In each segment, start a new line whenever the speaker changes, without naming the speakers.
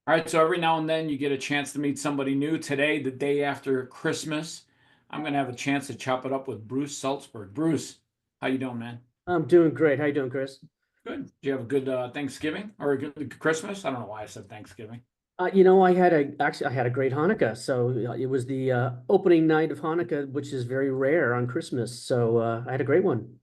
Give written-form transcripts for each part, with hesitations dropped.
All right, so every now and then you get a chance to meet somebody new. Today, the day after Christmas, I'm gonna have a chance to chop it up with Bruce Sulzberg. Bruce, how you doing, man?
I'm doing great. How you doing, Chris?
Good. Did you have a good Thanksgiving or a good Christmas? I don't know why I said Thanksgiving.
I had a great Hanukkah. So it was the opening night of Hanukkah, which is very rare on Christmas. So I had a great one.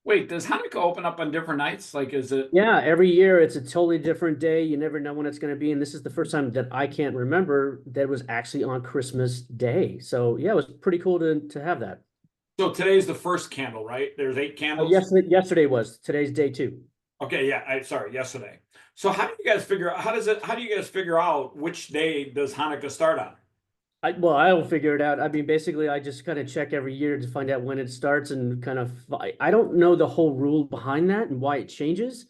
Wait, does Hanukkah open up on different nights? Like, is it?
Yeah, every year it's a totally different day. You never know when it's going to be, and this is the first time that I can't remember that was actually on Christmas Day. So yeah, it was pretty cool to have that.
So today's the first candle, right? There's eight candles.
Yesterday was today's day two.
Okay, yeah. Sorry, yesterday. So how do you guys figure out? How do you guys figure out which day does Hanukkah start on?
I will figure it out. I mean, basically, I just kind of check every year to find out when it starts and kind of, I don't know the whole rule behind that and why it changes.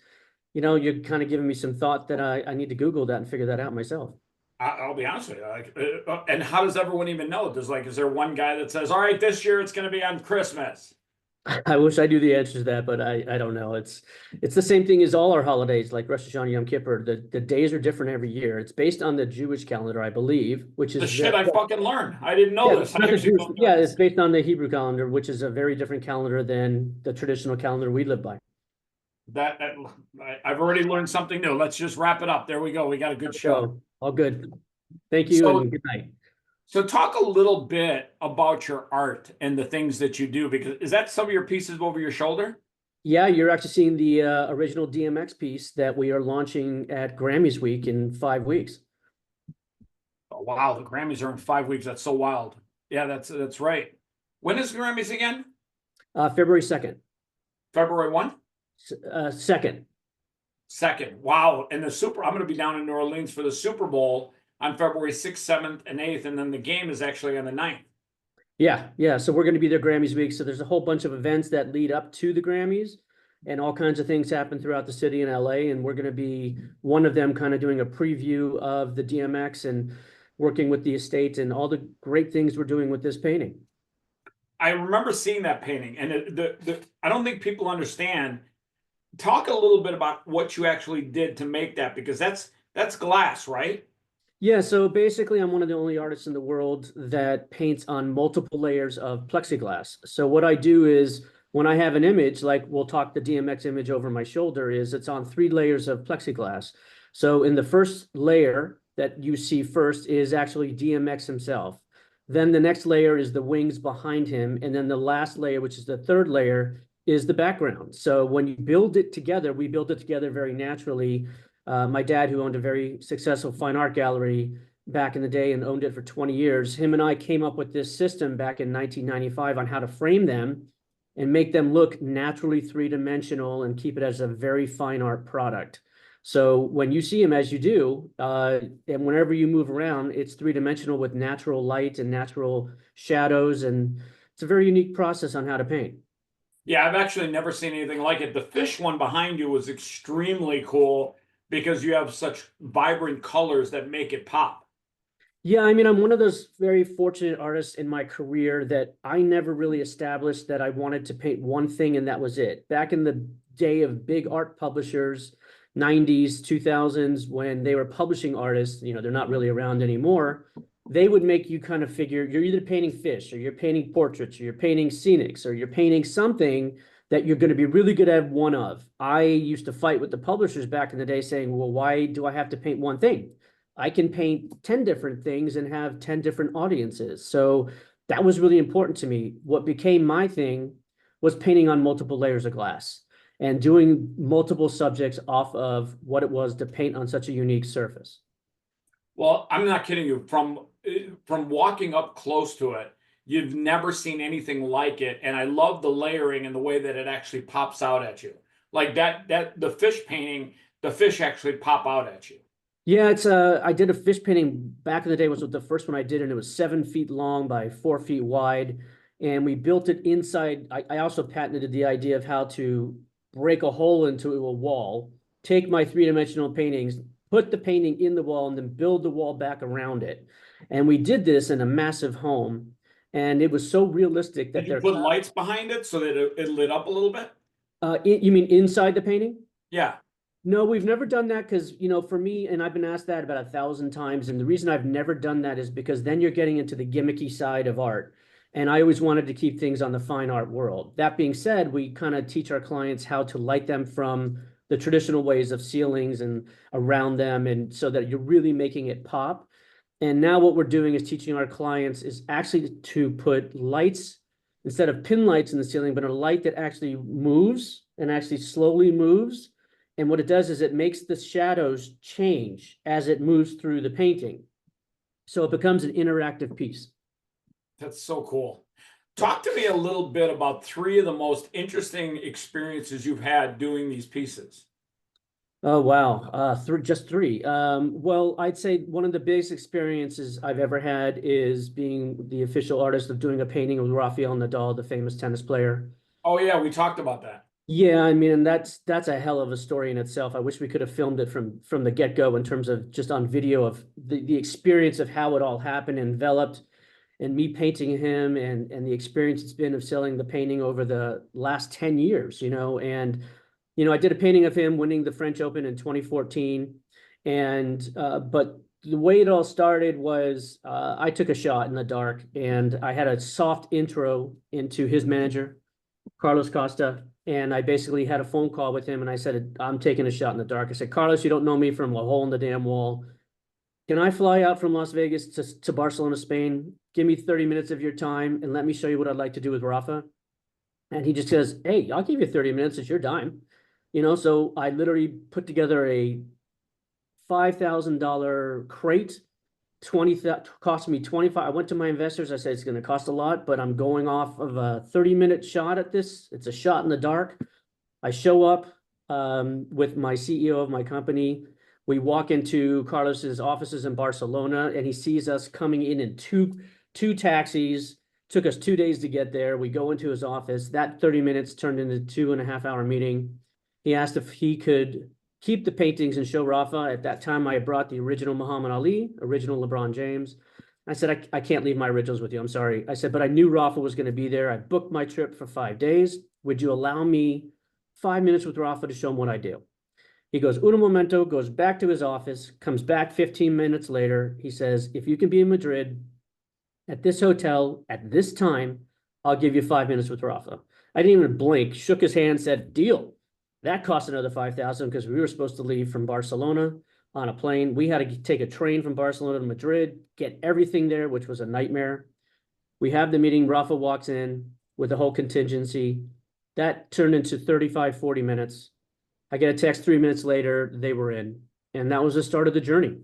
You're kind of giving me some thought that I need to Google that and figure that out myself.
I'll be honest with you. Like, and how does everyone even know? Is there one guy that says, "All right, this year it's going to be on Christmas"?
I wish I knew the answer to that, but I don't know. It's the same thing as all our holidays, like Rosh Hashanah, Yom Kippur. The days are different every year. It's based on the Jewish calendar, I believe, which
The
is
shit I fucking learned. I didn't know
yeah,
this. I
not the
actually
Jewish.
looked
Yeah,
up.
it's based on the Hebrew calendar, which is a very different calendar than the traditional calendar we live by.
That I've already learned something new. Let's just wrap it up. There we go. We got a good show.
So all good. Thank you
So
and good night.
so talk a little bit about your art and the things that you do because is that some of your pieces over your shoulder?
Yeah, you're actually seeing the original DMX piece that we are launching at Grammys Week in 5 weeks.
Oh, wow, the Grammys are in 5 weeks. That's so wild. Yeah, that's right. When is the Grammys again?
February 2nd.
February 1?
2nd.
Second. Wow. And the Super, I'm going to be down in New Orleans for the Super Bowl on February 6th, 7th, and 8th. And then the game is actually on the 9th.
Yeah, yeah. So we're going to be there Grammys Week. So there's a whole bunch of events that lead up to the Grammys, and all kinds of things happen throughout the city in LA. And we're going to be one of them, kind of doing a preview of the DMX and working with the estate and all the great things we're doing with this painting.
I remember seeing that painting, and I don't think people understand. Talk a little bit about what you actually did to make that because that's glass, right?
Yeah, so basically, I'm one of the only artists in the world that paints on multiple layers of plexiglass. So what I do is when I have an image, like we'll talk the DMX image over my shoulder, is it's on 3 layers of plexiglass. So in the first layer that you see first is actually DMX himself. Then the next layer is the wings behind him. And then the last layer, which is the third layer, is the background. So when you build it together, we build it together very naturally. My dad, who owned a very successful fine art gallery back in the day and owned it for 20 years, him and I came up with this system back in 1995 on how to frame them and make them look naturally three-dimensional and keep it as a very fine art product. So when you see them as you do, and whenever you move around, it's three-dimensional with natural light and natural shadows, and it's a very unique process on how to paint.
Yeah, I've actually never seen anything like it. The fish one behind you was extremely cool because you have such vibrant colors that make it pop.
Yeah, I mean, I'm one of those very fortunate artists in my career that I never really established that I wanted to paint one thing and that was it. Back in the day of big art publishers, 90s, 2000s, when they were publishing artists, they're not really around anymore. They would make you kind of figure you're either painting fish or you're painting portraits or you're painting scenics or you're painting something that you're going to be really good at one of. I used to fight with the publishers back in the day saying, well, why do I have to paint one thing? I can paint 10 different things and have 10 different audiences. So that was really important to me. What became my thing was painting on multiple layers of glass and doing multiple subjects off of what it was to paint on such a unique surface.
Well, I'm not kidding you. From walking up close to it, you've never seen anything like it. And I love the layering and the way that it actually pops out at you. Like that the fish painting, the fish actually pop out at you.
Yeah, I did a fish painting back in the day, was the first one I did, and it was 7 feet long by 4 feet wide. And we built it inside. I also patented the idea of how to break a hole into a wall, take my three-dimensional paintings, put the painting in the wall, and then build the wall back around it. And we did this in a massive home. And it was so realistic
Did
that
you put lights behind it so that it lit up a little bit?
you mean inside the painting?
Yeah.
No, we've never done that because, for me, and I've been asked that about 1,000 times. And the reason I've never done that is because then you're getting into the gimmicky side of art. And I always wanted to keep things on the fine art world. That being said, we kind of teach our clients how to light them from the traditional ways of ceilings and around them, and so that you're really making it pop. And now what we're doing is teaching our clients is actually to put lights instead of pin lights in the ceiling, but a light that actually moves and actually slowly moves. And what it does is it makes the shadows change as it moves through the painting. So it becomes an interactive piece.
That's so cool. Talk to me a little bit about three of the most interesting experiences you've had doing these pieces.
Oh, wow. Just three. Well, I'd say one of the biggest experiences I've ever had is being the official artist of doing a painting of Rafael Nadal, the famous tennis player.
Oh yeah, we talked about that.
Yeah, I mean, and that's a hell of a story in itself. I wish we could have filmed it from the get-go in terms of just on video of the experience of how it all happened and enveloped, and me painting him, and the experience it's been of selling the painting over the last 10 years, and I did a painting of him winning the French Open in 2014. And but the way it all started was I took a shot in the dark, and I had a soft intro into his manager, Carlos Costa. And I basically had a phone call with him, and I said, I'm taking a shot in the dark. I said, Carlos, you don't know me from a hole in the damn wall. Can I fly out from Las Vegas to Barcelona, Spain? Give me 30 minutes of your time and let me show you what I'd like to do with Rafa. And he just says, hey, I'll give you 30 minutes. It's your dime. So I literally put together a $5,000 crate. Cost me 25. I went to my investors. I said, it's going to cost a lot, but I'm going off of a 30-minute shot at this. It's a shot in the dark. I show up with my CEO of my company. We walk into Carlos's offices in Barcelona, and he sees us coming in two taxis. Took us 2 days to get there. We go into his office. That 30 minutes turned into a 2.5 hour meeting. He asked if he could keep the paintings and show Rafa. At that time, I brought the original Muhammad Ali, original LeBron James. I said, I can't leave my originals with you. I'm sorry. I said, but I knew Rafa was going to be there. I booked my trip for 5 days. Would you allow me 5 minutes with Rafa to show him what I do? He goes, un momento, goes back to his office, comes back 15 minutes later. He says, if you can be in Madrid at this hotel at this time, I'll give you 5 minutes with Rafa. I didn't even blink, shook his hand, said, deal. That cost another 5,000 because we were supposed to leave from Barcelona on a plane. We had to take a train from Barcelona to Madrid, get everything there, which was a nightmare. We have the meeting. Rafa walks in with the whole contingency. That turned into 35, 40 minutes. I get a text 3 minutes later, they were in. And that was the start of the journey.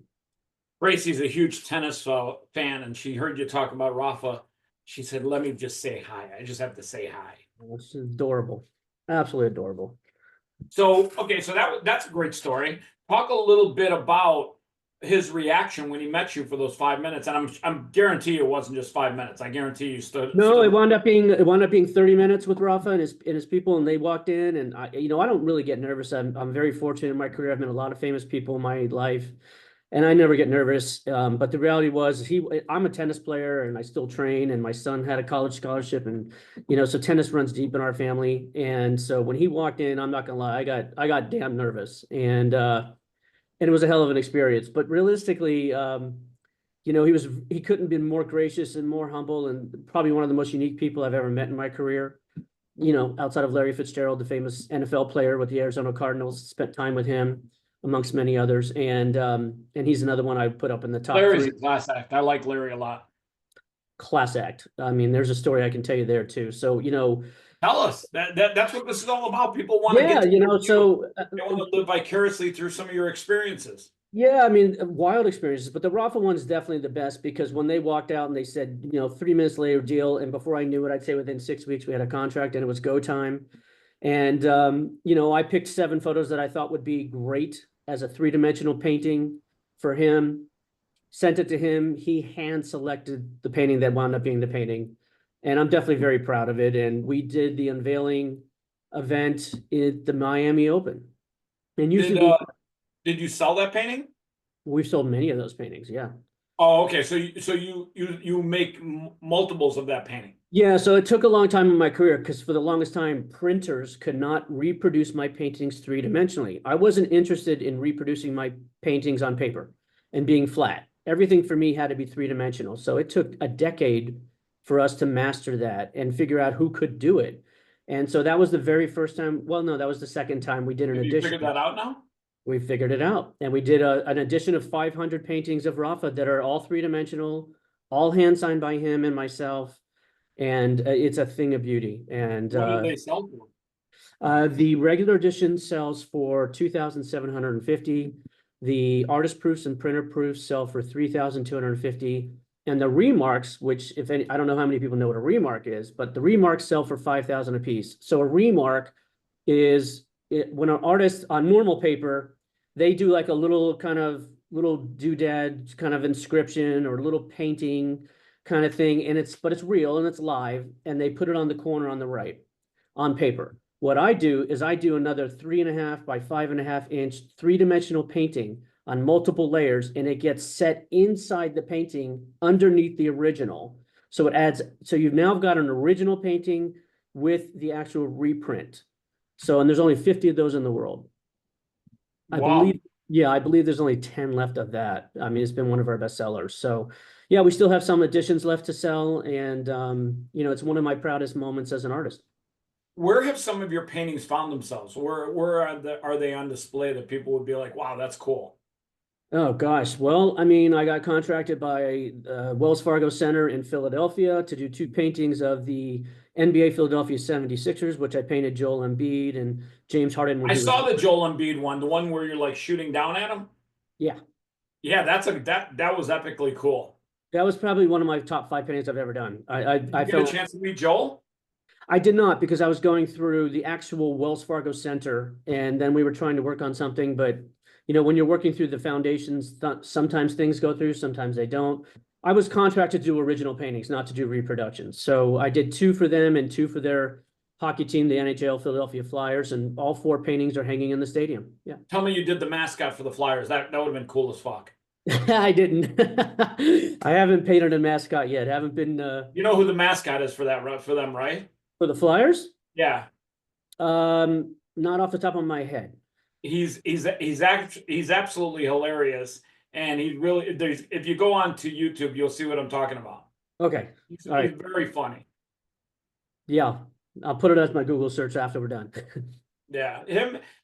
Gracie's a huge tennis fan, and she heard you talk about Rafa. She said, let me just say hi. I just have to say hi.
It's adorable. Absolutely adorable.
So, okay, so that's a great story. Talk a little bit about his reaction when he met you for those 5 minutes. And I'm guarantee it wasn't just 5 minutes. I guarantee you stood.
No, it wound up being 30 minutes with Rafa and his people, and they walked in, and I don't really get nervous. I'm very fortunate in my career. I've met a lot of famous people in my life, and I never get nervous. But the reality was I'm a tennis player, and I still train, and my son had a college scholarship, and so tennis runs deep in our family. And so when he walked in, I'm not gonna lie, I got damn nervous, and it was a hell of an experience. But realistically, he couldn't have been more gracious and more humble, and probably one of the most unique people I've ever met in my career. Outside of Larry Fitzgerald, the famous NFL player with the Arizona Cardinals, spent time with him amongst many others, and he's another one I put up in the top
Larry's
three.
a class act. I like Larry a lot.
Class act. I mean, there's a story I can tell you there too. So
tell us that's what this is all about. People want to
yeah,
get to
so
they want to live vicariously through some of your experiences.
yeah, I mean, wild experiences, but the Rafa one is definitely the best because when they walked out and they said, 3 minutes later deal, and before I knew it, I'd say within 6 weeks we had a contract and it was go time. And I picked 7 photos that I thought would be great as a 3-dimensional painting for him. Sent it to him. He hand selected the painting that wound up being the painting, and I'm definitely very proud of it. And we did the unveiling event at the Miami Open, and usually
Did you sell that painting?
we've sold many of those paintings. Yeah.
Oh, okay. So you make multiples of that painting.
Yeah, so it took a long time in my career because for the longest time, printers could not reproduce my paintings three-dimensionally. I wasn't interested in reproducing my paintings on paper and being flat. Everything for me had to be three-dimensional. So it took a decade for us to master that and figure out who could do it. And so that was the very first time. Well, no, that was the second time we did an
Have you
edition.
figured that out now?
We figured it out. And we did an edition of 500 paintings of Rafa that are all three-dimensional, all hand signed by him and myself, and it's a thing of beauty. And
What do they sell for?
the regular edition sells for 2,750. The artist proofs and printer proofs sell for 3,250. And the remarks, which if any, I don't know how many people know what a remark is, but the remarks sell for 5,000 a piece. So a remark is when an artist on normal paper, they do like a little kind of little doodad kind of inscription or little painting kind of thing, and but it's real and it's live, and they put it on the corner on the right on paper. What I do is I do another 3.5 by 5.5 inch three-dimensional painting on multiple layers, and it gets set inside the painting underneath the original. So it adds, so you've now got an original painting with the actual reprint. So, and there's only 50 of those in the world. I
Wow.
believe, yeah, I believe there's only 10 left of that. I mean, it's been one of our best sellers. So yeah, we still have some editions left to sell. And, it's one of my proudest moments as an artist.
Where have some of your paintings found themselves? Where are they on display that people would be like, wow, that's cool?
Oh gosh. Well, I mean, I got contracted by Wells Fargo Center in Philadelphia to do two paintings of the NBA Philadelphia 76ers, which I painted Joel Embiid and James Harden when
I
he was,
saw the Joel Embiid one, the one where you're like shooting down at him.
yeah,
Yeah, that was epically cool.
that was probably one of my top 5 paintings I've ever done.
Did
I
you get a
felt
chance to meet Joel?
I did not because I was going through the actual Wells Fargo Center, and then we were trying to work on something. But when you're working through the foundations, sometimes things go through, sometimes they don't. I was contracted to do original paintings, not to do reproductions. So I did 2 for them and 2 for their hockey team, the NHL Philadelphia Flyers, and all 4 paintings are hanging in the stadium. Yeah.
Tell me you did the mascot for the Flyers. That would have been cool as fuck.
I didn't. I haven't painted a mascot yet. Haven't been
You know who the mascot is for them, right?
for the Flyers.
Yeah.
Not off the top of my head.
He's absolutely hilarious, and he really if you go on to YouTube, you'll see what I'm talking about.
Okay.
He's
All right.
very funny.
Yeah. I'll put it as my Google search after we're done.
Yeah,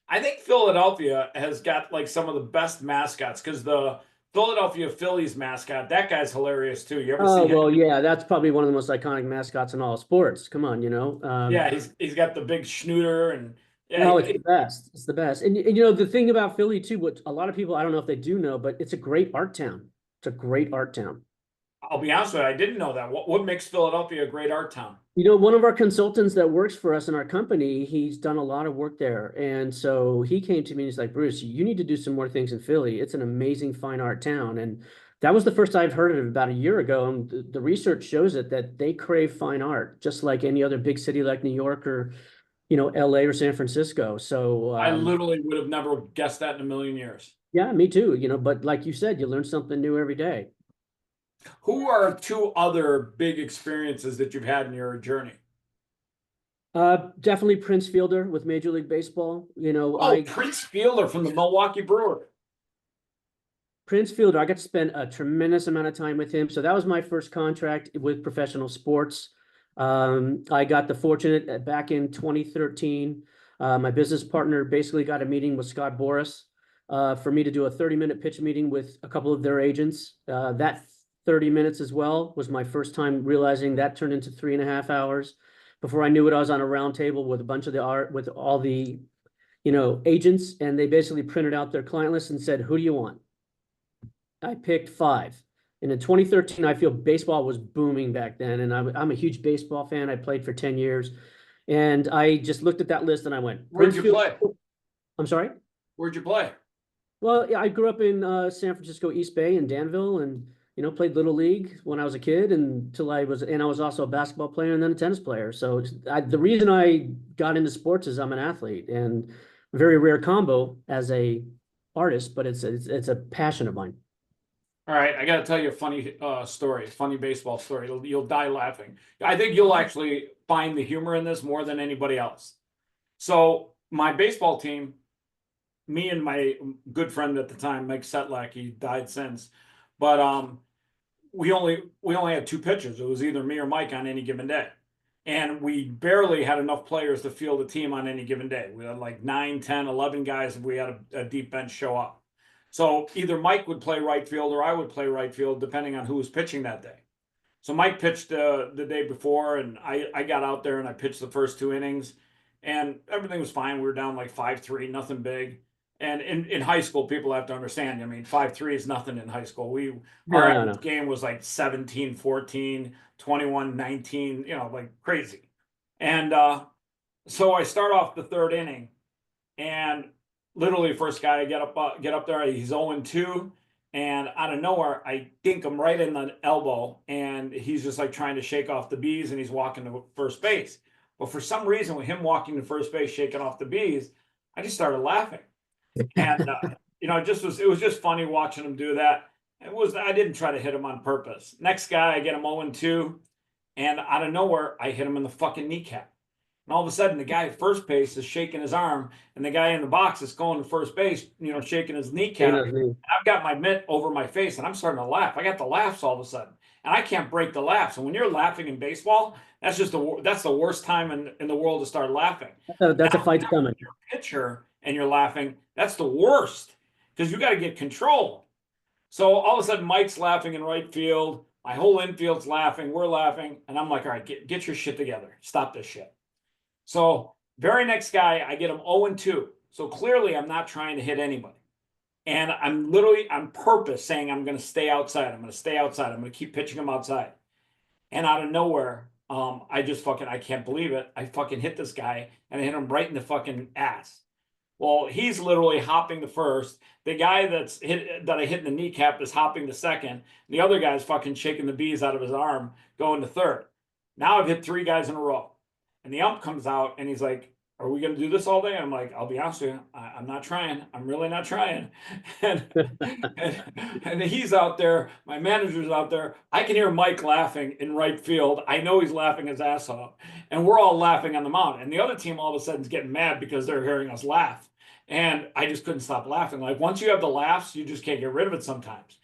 I think Philadelphia has got like some of the best mascots because the Philadelphia Phillies mascot, that guy's hilarious too. You ever
Oh,
see him?
well, yeah, that's probably one of the most iconic mascots in all sports. Come on,
Yeah, he's got the big schnooter and yeah,
no, it's the best. It's the best. And the thing about Philly too, what a lot of people, I don't know if they do know, but it's a great art town. It's a great art town.
I'll be honest with you, I didn't know that. What makes Philadelphia a great art town?
One of our consultants that works for us in our company, he's done a lot of work there. And so he came to me and he's like, Bruce, you need to do some more things in Philly. It's an amazing fine art town. And that was the first I've heard of it about a year ago. And the research shows it that they crave fine art, just like any other big city like New York or, LA or San Francisco. So
I literally would have never guessed that in a million years.
yeah, me too. But like you said, you learn something new every day.
Who are 2 other big experiences that you've had in your journey?
Definitely Prince Fielder with Major League Baseball.
Prince Fielder from the Milwaukee Brewers.
Prince Fielder, I got to spend a tremendous amount of time with him. So that was my first contract with professional sports. I got the fortunate back in 2013. My business partner basically got a meeting with Scott Boras for me to do a 30-minute pitch meeting with a couple of their agents. That 30 minutes as well was my first time realizing that turned into 3.5 hours. Before I knew it, I was on a round table with a bunch of the art, with all the, agents, and they basically printed out their client list and said, who do you want? I picked 5. And in 2013, I feel baseball was booming back then. And I'm a huge baseball fan. I played for 10 years. And I just looked at that list and I went,
Where'd you play?
I'm sorry?
Where'd you play?
Well, yeah, I grew up in San Francisco, East Bay and Danville, and played Little League when I was a kid until I was also a basketball player and then a tennis player. So the reason I got into sports is I'm an athlete, and very rare combo as a artist, but it's a passion of mine.
All right, I got to tell you a funny story, funny baseball story. You'll die laughing. I think you'll actually find the humor in this more than anybody else. So my baseball team, me and my good friend at the time, Mike Setlak, he died since, but we only had two pitchers. It was either me or Mike on any given day. And we barely had enough players to field a team on any given day. We had like 9, 10, 11 guys if we had a deep bench show up. So either Mike would play right field or I would play right field, depending on who was pitching that day. So Mike pitched the day before, and I got out there and I pitched the first 2 innings, and everything was fine. We were down like 5-3, nothing big. And in high school, people have to understand. I mean, 5-3 is nothing in high school.
No,
Our
no,
average
no.
game was like 17-14, 21-19, like crazy. And so I start off the third inning, and literally first guy I get up there, he's 0-2, and out of nowhere I dink him right in the elbow, and he's just like trying to shake off the bees, and he's walking to first base. But for some reason, with him walking to first base, shaking off the bees, I just started laughing, and it was just funny watching him do that. I didn't try to hit him on purpose. Next guy, I get him 0-2, and out of nowhere, I hit him in the fucking kneecap. And all of a sudden, the guy at first base is shaking his arm, and the guy in the box is going to first base, shaking his
You
kneecap.
know,
And I've got my mitt over my face, and I'm starting to laugh. I got the laughs all of a sudden, and I can't break the laughs. And when you're laughing in baseball, that's the worst time in the world to start laughing.
that's a
Now,
fight coming.
you're a pitcher and you're laughing, that's the worst because you got to get control. So all of a sudden, Mike's laughing in right field. My whole infield's laughing. We're laughing, and I'm like, all right, get your shit together. Stop this shit. So very next guy, I get him 0-2. So clearly I'm not trying to hit anybody. And I'm literally on purpose saying I'm going to stay outside. I'm going to stay outside. I'm going to keep pitching him outside. And out of nowhere, I can't believe it. I fucking hit this guy and I hit him right in the fucking ass. Well, he's literally hopping to first. The guy that I hit in the kneecap is hopping to second. The other guy's fucking shaking the bees out of his arm, going to third. Now I've hit 3 guys in a row. And the ump comes out and he's like, "Are we going to do this all day?" I'm like, "I'll be honest with you, I'm not trying. I'm really not trying." And, and he's out there. My manager's out there. I can hear Mike laughing in right field. I know he's laughing his ass off. And we're all laughing on the mound. And the other team all of a sudden is getting mad because they're hearing us laugh. And I just couldn't stop laughing. Like once you have the laughs, you just can't get rid of it sometimes.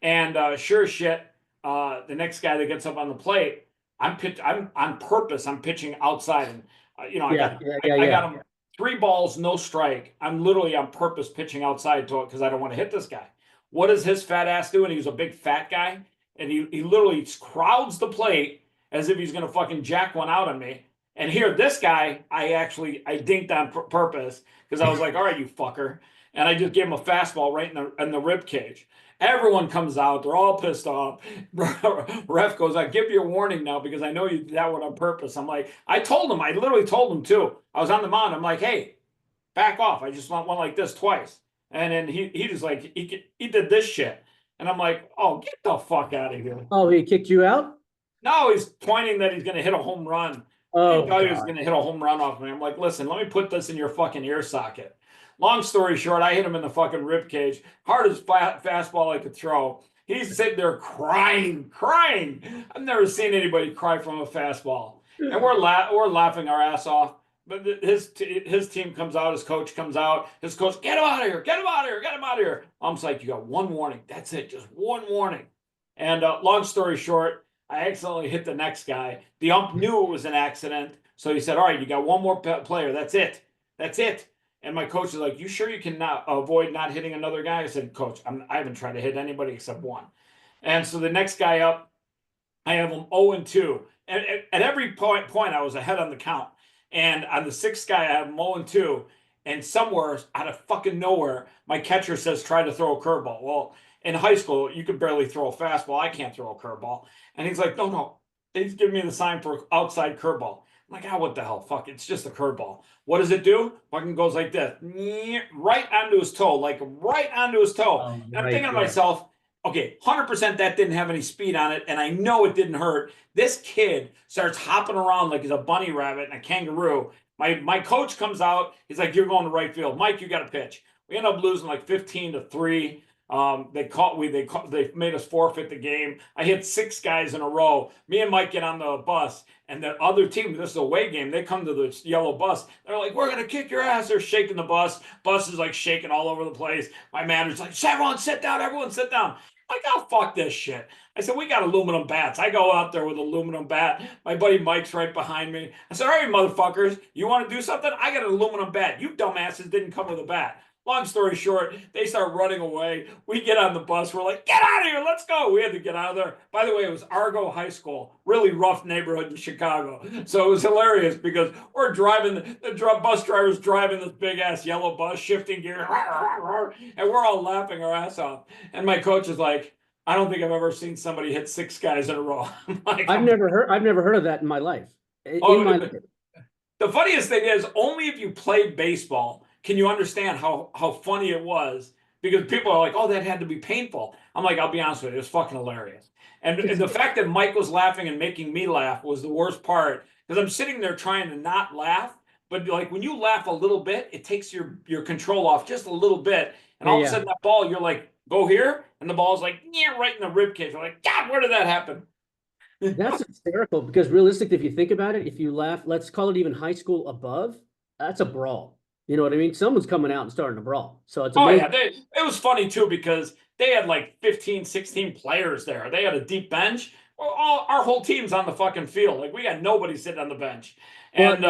And sure as shit, the next guy that gets up on the plate, I'm on purpose. I'm pitching outside, and
Yeah,
I got him 3 balls, no strike. I'm literally on purpose pitching outside to it because I don't want to hit this guy. What does his fat ass do? And he was a big fat guy, and he literally crowds the plate as if he's gonna fucking jack one out on me. And here, this guy, I dinked on purpose because I was like, "All right, you fucker," and I just gave him a fastball right in the rib cage. Everyone comes out. They're all pissed off. Ref goes, "I give you a warning now because I know you did that one on purpose." I'm like, I literally told him too. I was on the mound. I'm like, "Hey, back off. I just want one like this twice." And then he just like, he did this shit. And I'm like, "Oh, get the fuck out of here."
Oh, he kicked you out?
No, he's pointing that he's going to hit a home run. He
Oh
thought he was
God.
going to hit a home run off me. I'm like, "Listen, let me put this in your fucking ear socket." Long story short, I hit him in the fucking rib cage, hardest fastball I could throw. He's sitting there crying, crying. I've never seen anybody cry from a fastball, and we're laughing our ass off. But his team comes out, his coach comes out. His coach, "Get him out of here! Get him out of here! Get him out of here!" I'm like, "You got one warning. That's it. Just one warning." And long story short, I accidentally hit the next guy. The ump knew it was an accident, so he said, "All right, you got one more player. That's it. That's it." And my coach is like, "You sure you can not avoid not hitting another guy?" I said, "Coach, I haven't tried to hit anybody except one." And so the next guy up, I have him 0-2. At every point, I was ahead on the count. And on the sixth guy, I have him 0-2. And somewhere out of fucking nowhere, my catcher says, "Try to throw a curveball." Well, in high school, you could barely throw a fastball. I can't throw a curveball. And he's like, "No, no." He's giving me the sign for outside curveball. I'm like, what the hell? Fuck, it's just a curveball. What does it do? Fucking goes like this, right onto his toe, like right onto his toe.
Oh,
And I'm
right,
thinking to
yeah.
myself, okay, 100% that didn't have any speed on it, and I know it didn't hurt. This kid starts hopping around like he's a bunny rabbit and a kangaroo. My coach comes out. He's like, "You're going to right field. Mike, you got to pitch." We end up losing like 15-3. They made us forfeit the game. I hit 6 guys in a row. Me and Mike get on the bus, and the other team, this is a away game, they come to the yellow bus. They're like, "We're gonna kick your ass." They're shaking the bus. Bus is like shaking all over the place. My manager's like, "Everyone sit down, everyone sit down." I'm like, "Oh, fuck this shit." I said, "We got aluminum bats." I go out there with aluminum bat. My buddy Mike's right behind me. I said, "All right, motherfuckers, you want to do something? I got an aluminum bat. You dumbasses didn't come with a bat." Long story short, they start running away. We get on the bus. We're like, "Get out of here. Let's go." We had to get out of there. By the way, it was Argo High School, really rough neighborhood in Chicago. So it was hilarious because we're driving, the bus driver's driving this big ass yellow bus, shifting gear, and we're all laughing our ass off. And my coach is like, "I don't think I've ever seen somebody hit 6 guys in a row." Like,
I've never heard of that in my life.
oh, the funniest thing is, only if you played baseball can you understand how funny it was, because people are like, "Oh, that had to be painful." I'm like, "I'll be honest with you, it was fucking hilarious." And the fact that Mike was laughing and making me laugh was the worst part, because I'm sitting there trying to not laugh, but like when you laugh a little bit, it takes your control off just a little bit, and all of a sudden that ball, you're like, "Go here," and the ball's like, yeah, right in the rib cage. You're like, "God, where did that happen?"
That's hysterical, because realistically, if you think about it, if you laugh, let's call it even high school above, that's a brawl. You know what I mean? Someone's coming out and starting a brawl. So it's
Oh
amazing.
yeah, it was funny too because they had like 15, 16 players there. They had a deep bench. Well, our whole team's on the fucking field. Like we got nobody sitting on the bench.
Well,
And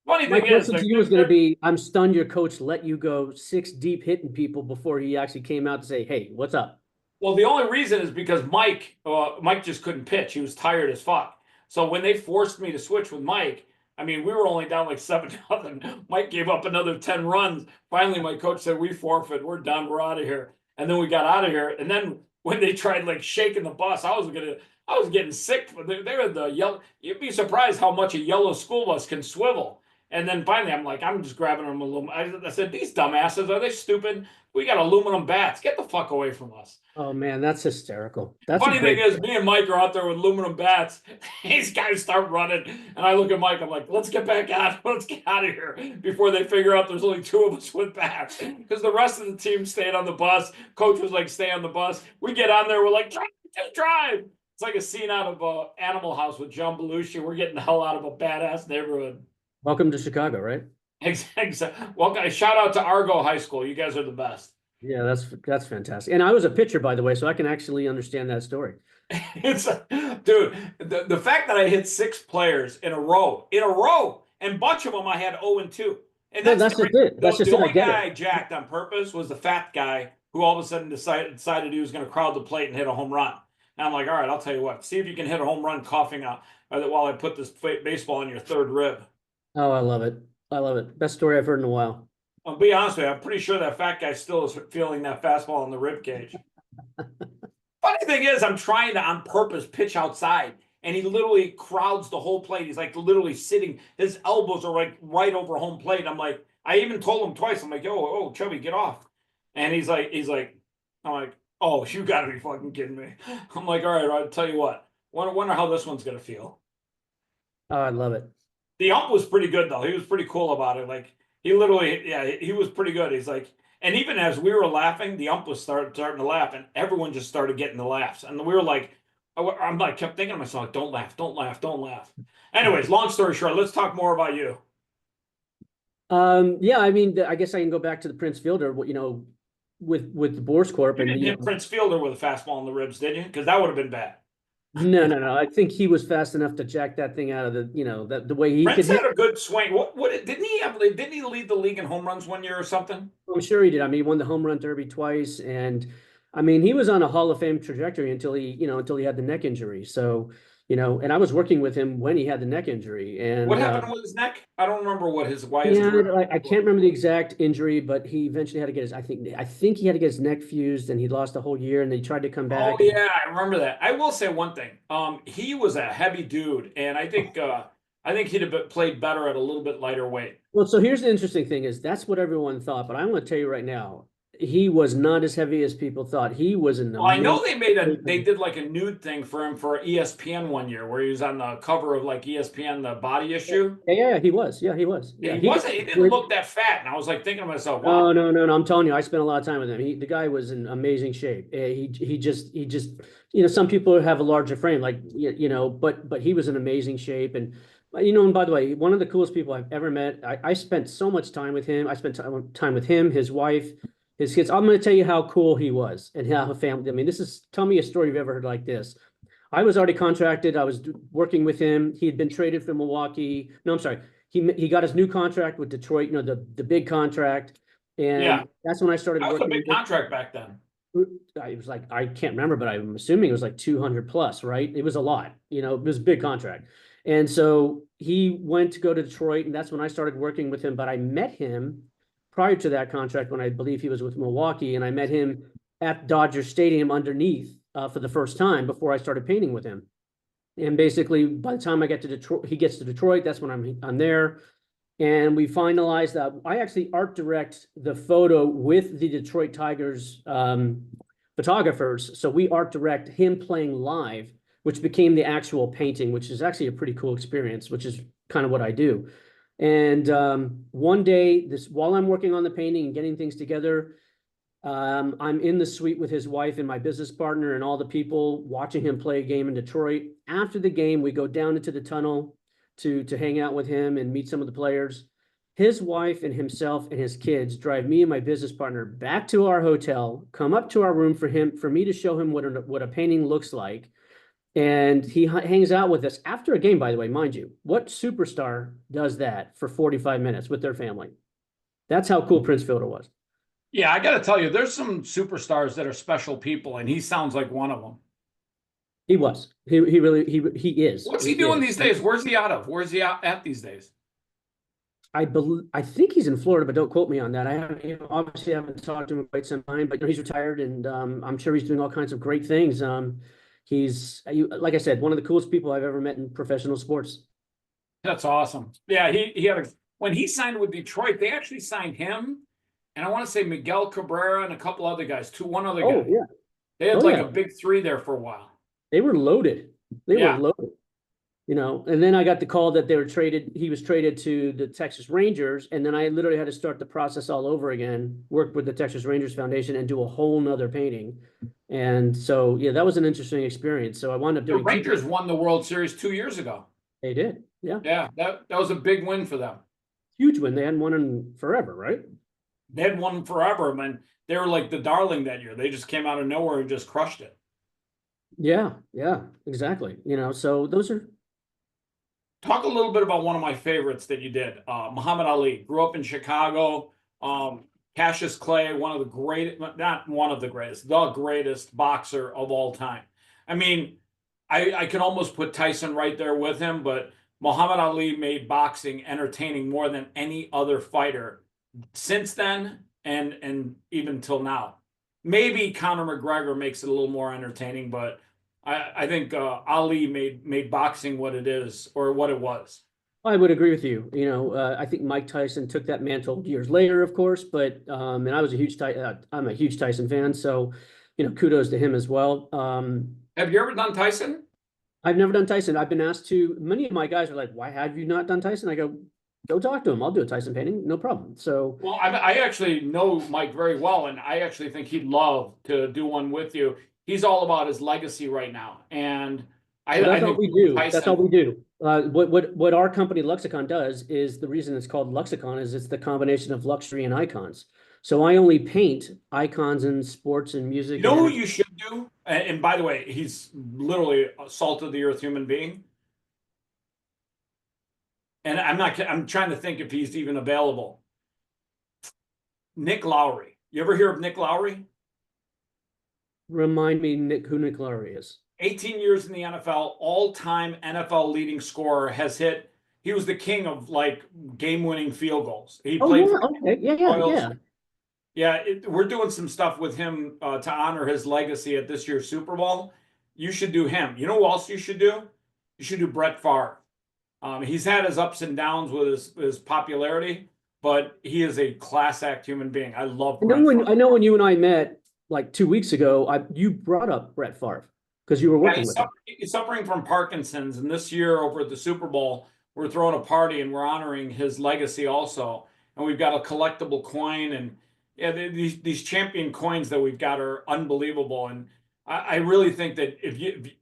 funny
my
thing is,
question to
like,
you was going to be, I'm stunned your coach let you go 6 deep hitting people before he actually came out to say, "Hey, what's up?"
well, the only reason is because Mike just couldn't pitch. He was tired as fuck. So when they forced me to switch with Mike, I mean, we were only down like 7-0. Mike gave up another 10 runs. Finally, my coach said, "We forfeit. We're done. We're out of here." And then we got out of here. And then when they tried like shaking the bus, I was getting sick. They were the yellow. You'd be surprised how much a yellow school bus can swivel. And then finally, I'm just grabbing them aluminum. I said, "These dumbasses, are they stupid? We got aluminum bats. Get the fuck away from us."
Oh man, that's hysterical. That's a
Funny thing
great.
is, me and Mike are out there with aluminum bats. These guys start running, and I look at Mike. I'm like, "Let's get back out. Let's get out of here before they figure out there's only 2 of us with bats." Because the rest of the team stayed on the bus. Coach was like, "Stay on the bus." We get on there. We're like, "Drive, just drive." It's like a scene out of Animal House with John Belushi. We're getting the hell out of a badass neighborhood.
Welcome to Chicago, right?
Exactly. Well, guys, shout out to Argo High School. You guys are the best.
Yeah, that's fantastic. And I was a pitcher, by the way, so I can actually understand that story.
It's dude, the fact that I hit 6 players in a row, and a bunch of them I had 0-2. And
No,
that's
that's just it. That's just
the
it. I
only
get
guy I
it.
jacked on purpose was the fat guy who all of a sudden decided he was going to crowd the plate and hit a home run. And I'm like, "All right, I'll tell you what. See if you can hit a home run coughing out while I put this baseball in your third rib."
Oh, I love it. I love it. Best story I've heard in a while.
I'll be honest with you. I'm pretty sure that fat guy still is feeling that fastball in the rib cage. Funny thing is, I'm trying to on purpose pitch outside, and he literally crowds the whole plate. He's like literally sitting. His elbows are like right over home plate. I'm like, I even told him twice. I'm like, "Oh, Chubby, get off." And I'm like, "Oh, you got to be fucking kidding me." I'm like, "All right, I'll tell you what. Wonder how this one's gonna feel."
Oh, I love it.
The ump was pretty good though. He was pretty cool about it. Like he literally, yeah, he was pretty good. He's like, and even as we were laughing, the ump was starting to laugh, and everyone just started getting the laughs. And we were like, I'm like, kept thinking to myself, "Don't laugh, don't laugh, don't laugh." Anyways, long story short, let's talk more about you.
Yeah, I mean, I guess I can go back to the Prince Fielder, with the Boers Corp,
You
and
didn't hit Prince Fielder with a fastball in the ribs, did you? Because that would have been bad.
no. I think he was fast enough to jack that thing out of the way he could
Prince
hit.
had a good swing. What didn't he lead the league in home runs one year or something?
I'm sure he did. I mean, he won the home run derby twice, and I mean, he was on a Hall of Fame trajectory until he had the neck injury. So, and I was working with him when he had the neck injury, and
What happened with his neck? I don't remember why his
yeah,
career.
I can't remember the exact injury, but he eventually had to get his. I think he had to get his neck fused, and he lost a whole year, and they tried to come
Oh
back.
yeah, I remember that. I will say one thing. He was a heavy dude, and I think he'd have played better at a little bit lighter weight.
Well, so here's the interesting thing is that's what everyone thought, but I'm going to tell you right now, he was not as heavy as people thought. He was an
Well, I know
amazing.
they did like a nude thing for him for ESPN one year where he was on the cover of like ESPN, the body issue.
Yeah, he was. Yeah, he was.
Yeah,
Yeah, he got.
he didn't look that fat. And I was like thinking to myself, wow.
No, no, no, no. I'm telling you, I spent a lot of time with him. The guy was in amazing shape. He just, some people have a larger frame, like but he was in amazing shape. And and by the way, one of the coolest people I've ever met. I spent so much time with him. I spent time with him, his wife, his kids. I'm going to tell you how cool he was and how family. I mean, tell me a story you've ever heard like this. I was already contracted. I was working with him. He had been traded from Milwaukee. No, I'm sorry. He got his new contract with Detroit, the big contract.
Yeah,
And that's when I started
that was a
working
big contract back then.
it was like, I can't remember, but I'm assuming it was like 200 plus, right? It was a lot, it was a big contract. And so he went to go to Detroit, and that's when I started working with him. But I met him prior to that contract when I believe he was with Milwaukee, and I met him at Dodger Stadium underneath for the first time before I started painting with him. And basically, by the time I get to Detroit, he gets to Detroit. That's when I'm there. And we finalized that. I actually art direct the photo with the Detroit Tigers photographers. So we art direct him playing live, which became the actual painting, which is actually a pretty cool experience, which is kind of what I do. And one day, while I'm working on the painting and getting things together, I'm in the suite with his wife and my business partner and all the people watching him play a game in Detroit. After the game, we go down into the tunnel to hang out with him and meet some of the players. His wife and himself and his kids drive me and my business partner back to our hotel, come up to our room for me to show him what a painting looks like. And he hangs out with us after a game, by the way, mind you. What superstar does that for 45 minutes with their family? That's how cool Prince Fielder was.
Yeah, I got to tell you, there's some superstars that are special people, and he sounds like one of them.
He was. He really he is.
What's he doing these days? Where's he out of? Where's he out at these days?
I think he's in Florida, but don't quote me on that. I haven't, obviously haven't talked to him in quite some time, but he's retired, and I'm sure he's doing all kinds of great things. He's like I said, one of the coolest people I've ever met in professional sports.
That's awesome. Yeah, he had when he signed with Detroit, they actually signed him, and I want to say Miguel Cabrera and a couple other guys, one other guy.
Yeah.
They had like a big three there for a while.
They were loaded. They were loaded. And then I got the call that he was traded to the Texas Rangers, and then I literally had to start the process all over again, work with the Texas Rangers Foundation and do a whole nother painting. And so, yeah, that was an interesting experience. So I wound up doing.
The Rangers won the World Series 2 years ago.
They did. Yeah.
Yeah, that was a big win for them.
Huge win. They hadn't won in forever, right?
They had won forever, and they were like the darling that year. They just came out of nowhere and just crushed it.
Yeah, exactly. So those are.
Talk a little bit about one of my favorites that you did, Muhammad Ali. Grew up in Chicago. Cassius Clay, one of the great, not one of the greatest, the greatest boxer of all time. I mean, I can almost put Tyson right there with him, but Muhammad Ali made boxing entertaining more than any other fighter since then and even till now. Maybe Conor McGregor makes it a little more entertaining, but I think Ali made boxing what it is or what it was.
I would agree with you. I think Mike Tyson took that mantle years later, of course, but and I'm a huge Tyson fan, so kudos to him as well.
Have you ever done Tyson?
I've never done Tyson. I've been asked to. Many of my guys are like, "Why have you not done Tyson?" I go talk to him. I'll do a Tyson painting, no problem. So,
well, I actually know Mike very well, and I actually think he'd love to do one with you. He's all about his legacy right now, and
that's all we do. That's all we do. What our company Luxicon does is the reason it's called Luxicon is it's the combination of luxury and icons. So I only paint icons in sports and music.
You know who you should do? And by the way, he's literally a salt of the earth human being. And I'm trying to think if he's even available. Nick Lowry. You ever hear of Nick Lowry?
Remind me, who Nick Lowry is.
18 years in the NFL, all-time NFL leading scorer, he was the king of like game-winning field goals. He played for
okay.
Yeah, we're doing some stuff with him to honor his legacy at this year's Super Bowl. You should do him. You know who else you should do? You should do Brett Favre. He's had his ups and downs with his popularity, but he is a class act human being. I love
I know
Brett
when
Favre.
I know when you and I met like 2 weeks ago, you brought up Brett Favre because you were
Yeah,
working with him.
he's suffering from Parkinson's, and this year over at the Super Bowl, we're throwing a party and we're honoring his legacy also. And we've got a collectible coin, and yeah, these champion coins that we've got are unbelievable. And I really think that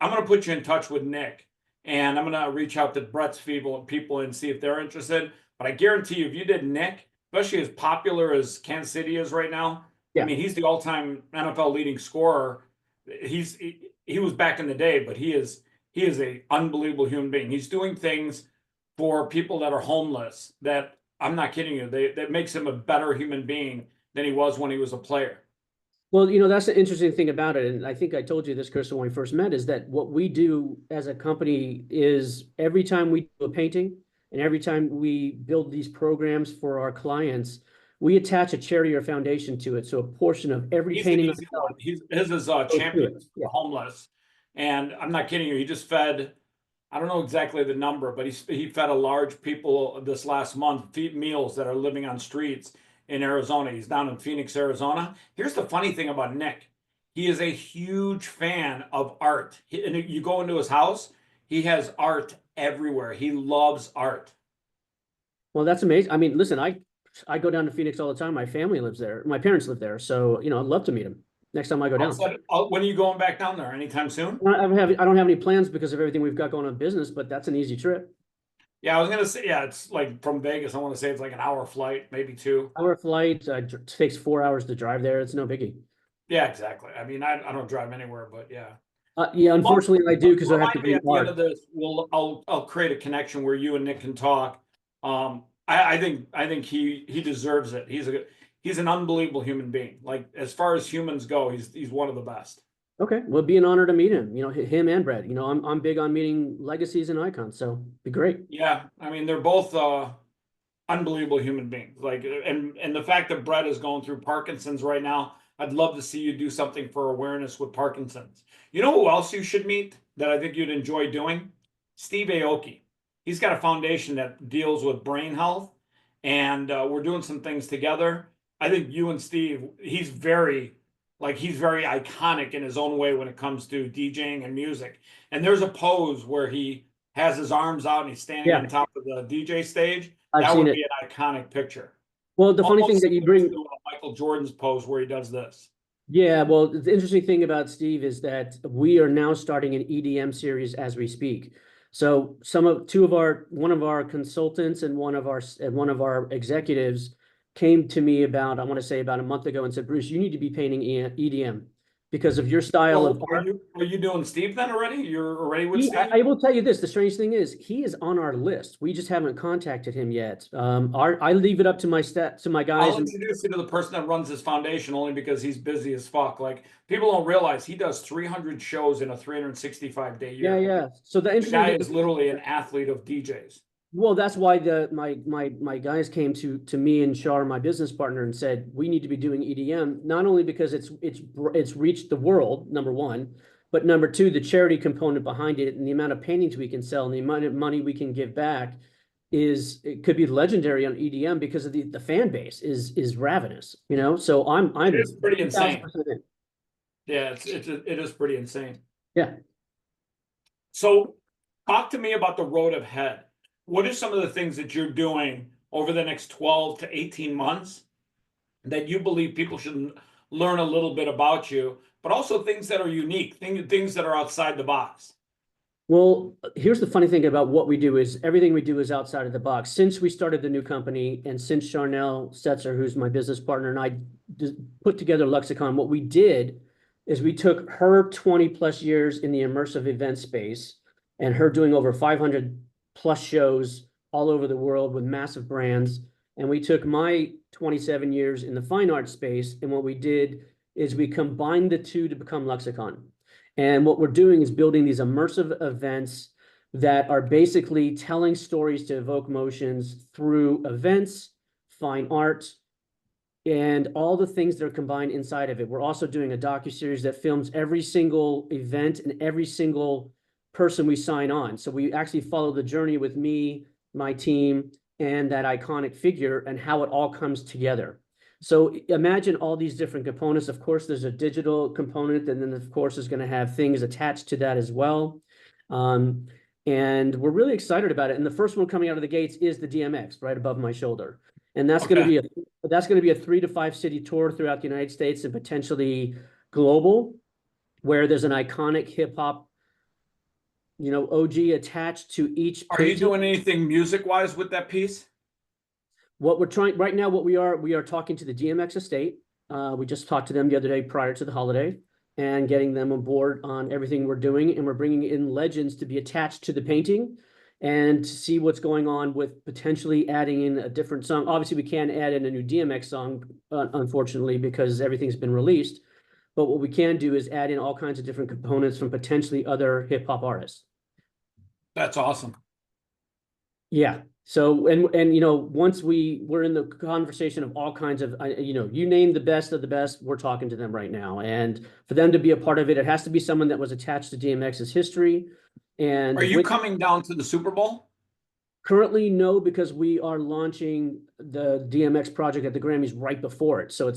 I'm going to put you in touch with Nick, and I'm going to reach out to Brett's people and see if they're interested. But I guarantee you, if you did Nick, especially as popular as Kansas City is right now, I
Yeah.
mean, he's the all-time NFL leading scorer. He was back in the day, but he is a unbelievable human being. He's doing things for people that are homeless that I'm not kidding you. That makes him a better human being than he was when he was a player.
Well, you know, that's the interesting thing about it. And I think I told you this, Chris, when we first met, is that what we do as a company is every time we do a painting and every time we build these programs for our clients, we attach a charity or foundation to it. So a portion of every
He's the
painting
easy one. His is
goes to it.
champions
Yeah.
for homeless, and I'm not kidding you. He just fed. I don't know exactly the number, but he fed a large people this last month meals that are living on streets in Arizona. He's down in Phoenix, Arizona. Here's the funny thing about Nick. He is a huge fan of art. And you go into his house, he has art everywhere. He loves art.
Well, that's amazing. I mean, listen, I go down to Phoenix all the time. My family lives there. My parents live there. So, you know, I'd love to meet him next time I go down.
When are you going back down there? Anytime soon?
I don't have any plans because of everything we've got going on in business, but that's an easy trip.
Yeah, I was gonna say, yeah, it's like from Vegas. I want to say it's like an hour flight, maybe two.
Hour flight, takes 4 hours to drive there. It's no biggie.
Yeah, exactly. I mean, I don't drive anywhere, but yeah.
Yeah, unfortunately I do because I have to
Remind me
be
at the end
art.
of this. I'll create a connection where you and Nick can talk. I think he deserves it. He's an unbelievable human being. Like as far as humans go, he's one of the best.
Okay, well, it'd be an honor to meet him. You know, him and Brett. You know, I'm big on meeting legacies and icons, so be great.
Yeah, I mean they're both unbelievable human beings. Like and the fact that Brett is going through Parkinson's right now, I'd love to see you do something for awareness with Parkinson's. You know who else you should meet that I think you'd enjoy doing? Steve Aoki. He's got a foundation that deals with brain health, and we're doing some things together. I think you and Steve, he's very iconic in his own way when it comes to DJing and music. And there's a pose where he has his arms out and he's standing on
Yeah,
top of the DJ stage.
I've
That
seen
would
it.
be an iconic picture.
Well, the funny thing
Almost
that you
similar
bring,
to Michael Jordan's pose where he does this.
yeah, well, the interesting thing about Steve is that we are now starting an EDM series as we speak. So one of our consultants and one of our executives came to me about, I want to say about a month ago and said, Bruce, you need to be painting EDM because of your style of
So
art.
are you doing Steve then already? You're already with Steve?
I will tell you this, the strange thing is he is on our list. We just haven't contacted him yet. I leave it up to my guys.
I'll introduce you to the person that runs his foundation only because he's busy as fuck. Like people don't realize he does 300 shows in a 365-day
Yeah,
year.
yeah. So the
The
interesting
guy
thing
is literally an athlete of DJs.
well, that's why my guys came to me and Shar, my business partner, and said we need to be doing EDM, not only because it's reached the world, number one, but number two, the charity component behind it and the amount of paintings we can sell and the amount of money we can give back it could be legendary on EDM because of the fan base is ravenous, you know. So I'm
It is pretty insane.
1000% in.
Yeah, it is pretty insane.
Yeah.
So talk to me about the road ahead. What are some of the things that you're doing over the next 12 to 18 months that you believe people should learn a little bit about you, but also things that are unique, things that are outside the box?
Well, here's the funny thing about what we do is everything we do is outside of the box. Since we started the new company and since Charnel Setzer, who's my business partner, and I put together Lexicon, what we did is we took her 20 plus years in the immersive event space and her doing over 500 plus shows all over the world with massive brands. And we took my 27 years in the fine art space. And what we did is we combined the two to become Lexicon. And what we're doing is building these immersive events that are basically telling stories to evoke emotions through events, fine art, and all the things that are combined inside of it. We're also doing a docuseries that films every single event and every single person we sign on. So we actually follow the journey with me, my team, and that iconic figure and how it all comes together. So imagine all these different components. Of course, there's a digital component, and then of course is going to have things attached to that as well. And we're really excited about it. And the first one coming out of the gates is the DMX right above my shoulder. And that's going to be a 3 to 5 city tour throughout the United States and potentially global, where there's an iconic hip hop, OG attached to each
Are you
painting.
doing anything music wise with that piece?
What we're trying right now, we are talking to the DMX estate. We just talked to them the other day prior to the holiday and getting them on board on everything we're doing. And we're bringing in legends to be attached to the painting and to see what's going on with potentially adding in a different song. Obviously, we can't add in a new DMX song, unfortunately, because everything's been released. But what we can do is add in all kinds of different components from potentially other hip hop artists.
That's awesome.
Yeah. So, and once we're in the conversation of all kinds of, you name the best of the best, we're talking to them right now. And for them to be a part of it, it has to be someone that was attached to DMX's history. And
are you coming down to the Super Bowl?
Currently, no, because we are launching the DMX project at the Grammys right before it. So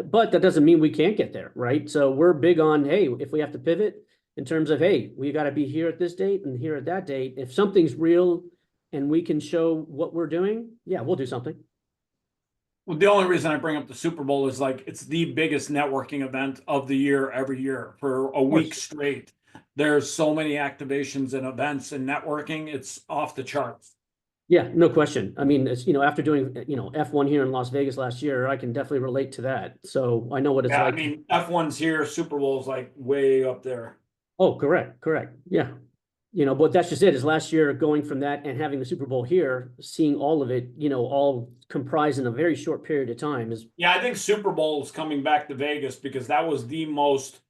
but that doesn't mean we can't get there, right? So we're big on, hey, if we have to pivot in terms of, hey, we got to be here at this date and here at that date. If something's real and we can show what we're doing, yeah, we'll do something.
Well, the only reason I bring up the Super Bowl is like it's the biggest networking event of the year every year for a week straight. There's so many activations and events and networking, it's off the charts.
Yeah, no question. I mean, it's, after doing, F1 here in Las Vegas last year, I can definitely relate to that. So I know what it's like.
I mean, F1's here, Super Bowl's like way up there.
Oh, correct. Yeah. But that's just it, is last year going from that and having the Super Bowl here, seeing all of it, all comprised in a very short period of time is.
Yeah, I think Super Bowl is coming back to Vegas because that was the most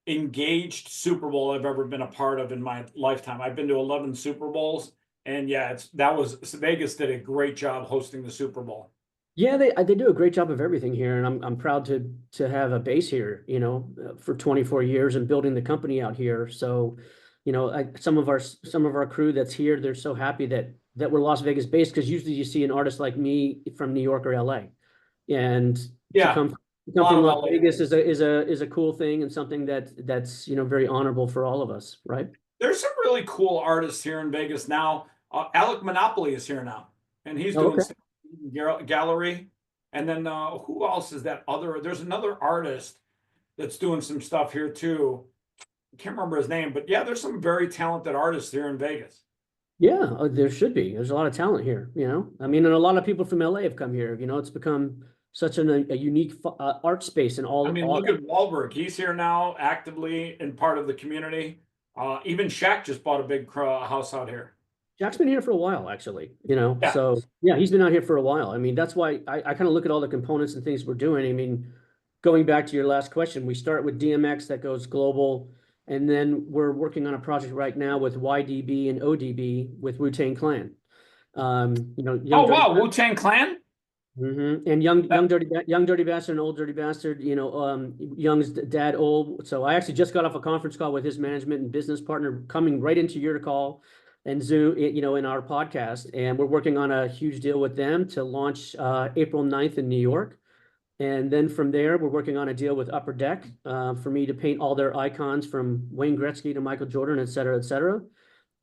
engaged Super Bowl I've ever been a part of in my lifetime. I've been to 11 Super Bowls, and yeah, Vegas did a great job hosting the Super Bowl.
Yeah, they do a great job of everything here, and I'm proud to have a base here, for 24 years and building the company out here. So, some of our crew that's here, they're so happy that we're Las Vegas based, because usually you see an artist like me from New York or LA, and
yeah.
to come from Las Vegas is a cool thing and something that's very honorable for all of us, right?
There's some really cool artists here in Vegas now. Alec Monopoly is here now, and he's doing gallery. And then who else is that other? There's another artist that's doing some stuff here too. I can't remember his name, but yeah, there's some very talented artists here in Vegas.
Yeah, there should be. There's a lot of talent here, I mean, and a lot of people from LA have come here. It's become such a unique art space and all.
I mean, look at Wahlberg. He's here now, actively and part of the community. Even Shaq just bought a big house out here.
Shaq's been here for a while, actually, So yeah, he's been out here for a while. I mean, that's why I kind of look at all the components and things we're doing. I mean, going back to your last question, we start with DMX that goes global, and then we're working on a project right now with YDB and ODB with Wu-Tang Clan.
Oh wow, Wu-Tang Clan.
Mm-hmm. And young dirty bastard and old dirty bastard. Young's dad old. So I actually just got off a conference call with his management and business partner, coming right into your call and Zoom, in our podcast, and we're working on a huge deal with them to launch April 9th in New York. And then from there, we're working on a deal with Upper Deck for me to paint all their icons from Wayne Gretzky to Michael Jordan, et cetera, et cetera.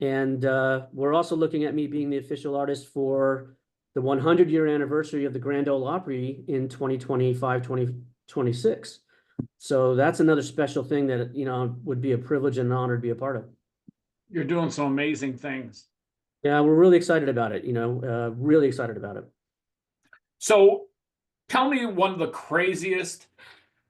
And we're also looking at me being the official artist for the 100-year anniversary of the Grand Ole Opry in 2025, 2026. So that's another special thing that, would be a privilege and an honor to be a part of.
You're doing some amazing things.
Yeah, we're really excited about it, really excited about it.
So tell me one of the craziest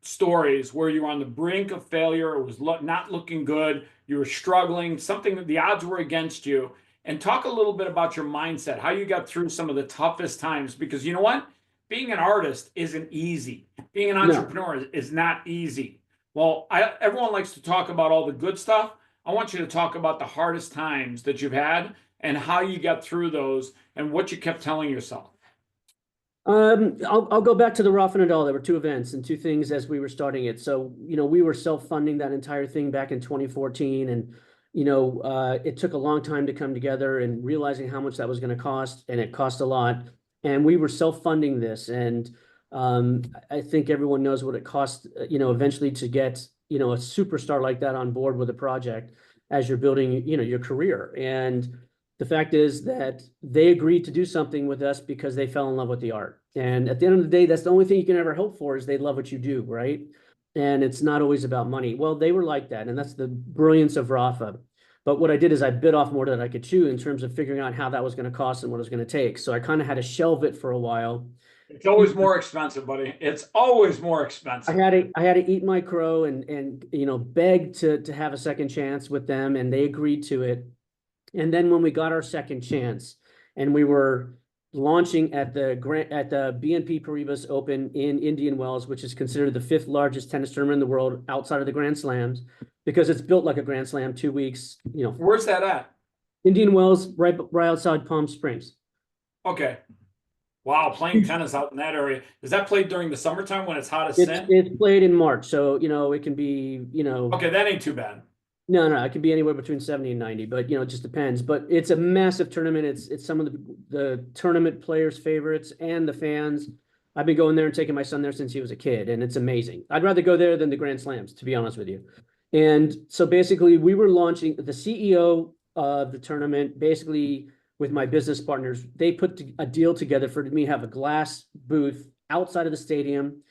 stories where you were on the brink of failure. It was not looking good. You were struggling, something that the odds were against you. And talk a little bit about your mindset, how you got through some of the toughest times. Because you know what? Being an artist isn't easy. Being an entrepreneur is not easy. Well, everyone likes to talk about all the good stuff. I want you to talk about the hardest times that you've had and how you got through those and what you kept telling yourself.
I'll go back to the Raw and Nadal. There were two events and two things as we were starting it. So, we were self-funding that entire thing back in 2014, and it took a long time to come together and realizing how much that was going to cost, and it cost a lot. And we were self-funding this, and I think everyone knows what it costs, eventually to get, a superstar like that on board with a project as you're building, your career. And the fact is that they agreed to do something with us because they fell in love with the art. And at the end of the day, that's the only thing you can ever hope for, is they love what you do, right? And it's not always about money. Well, they were like that, and that's the brilliance of Rafa. But what I did is I bit off more than I could chew in terms of figuring out how that was going to cost and what it was going to take. So I kind of had to shelve it for a while.
It's always more expensive, buddy. It's always more expensive.
I had to eat my crow and beg to have a second chance with them, and they agreed to it. And then when we got our second chance, and we were launching at the BNP Paribas Open in Indian Wells, which is considered the 5th largest tennis tournament in the world outside of the Grand Slams, because it's built like a Grand Slam, 2 weeks.
Where's that at?
Indian Wells, right outside Palm Springs.
Okay. Wow, playing tennis out in that area. Is that played during the summertime when it's hot as sin?
It's played in March, so it can be,
Okay, that ain't too bad.
No, it can be anywhere between 70 and 90, but it just depends. But it's a massive tournament. It's some of the tournament players' favorites and the fans. I've been going there and taking my son there since he was a kid, and it's amazing. I'd rather go there than the Grand Slams, to be honest with you. And so basically, we were launching the CEO of the tournament, basically with my business partners. They put a deal together for me to have a glass booth outside of the stadium.